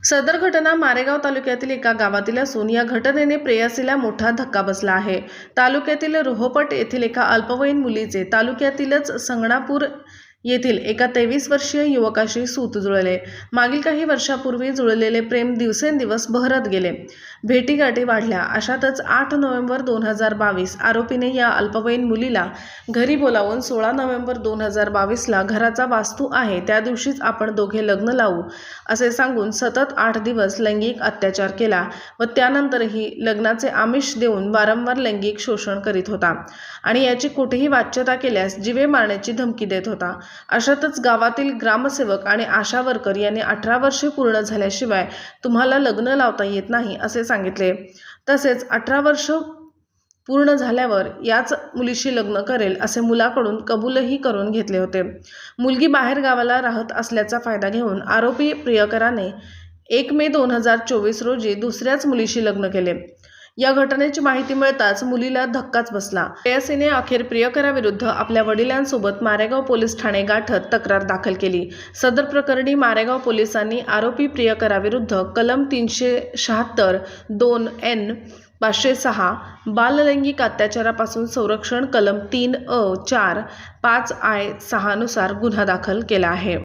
सदर घटना मारेगाव तालुक्यातील एका गावातील असून या घटनेने प्रेयसीला मोठा धक्का बसला आहे। तालुक्यातील रोहपट येथील एका अल्पवयीन मुलीचे तालुक्यातीलच संगणापूर येथील एका 23 वर्षीय युवकाशी सूत जुळले। मागील काही वर्षापूर्वी जुळलेले प्रेम दिवसेंदिवस बहरत गेले। भेटीगाठी वाढल्या। अशातच 8 नोव्हेंबर 2022 आरोपीने या अल्पवयीन मुलीला घरी बोलावून 16 नोव्हेंबर 2022 ला घराचा वास्तू आहे त्या दिवशीच आपण दोघे लग्न लावू असे सांगून सतत 8 दिवस लैंगिक अत्याचार केला व त्यानंतरही लग्नाचे आमिष देऊन वारंवार लैंगिक शोषण करीत होता आणि याची कुठेही वाच्यता केल्यास जीवे मारण्याची धमकी देत होता। अशातच गावातील ग्रामसेवक आणि आशा वर्कर यांनी 18 वर्षे पूर्ण झाल्याशिवाय तुम्हाला लग्न लावता येत नाही असे सांगितले। तसेच 18 वर्ष पूर्ण झाल्यावर याच मुलीशी लग्न करेल असे मुलाकडून कबूलही करून घेतले होते। मुलगी बाहेर गावाला राहत असल्याचा फायदा घेऊन आरोपी प्रियकराने 1 मे 2024 रोजी दुसऱ्याच मुलीशी लग्न केले। या घटनेची माहिती मिळताच मुलीला धक्काच बसला। प्रेयसीने अखेर प्रियकराविरुद्ध आपल्या वडिलांसोबत मारेगाव पोलीस ठाणे गाठत तक्रार दाखल केली। सदर प्रकरणी मारेगाव पोलिसांनी आरोपी प्रियकराविरुद्ध कलम 376(2)(N) 506 बाललैंगिक अत्याचारापासून संरक्षण कलम 3(A)(4)(5)(I)(6) नुसार गुन्हा दाखल केला आहे।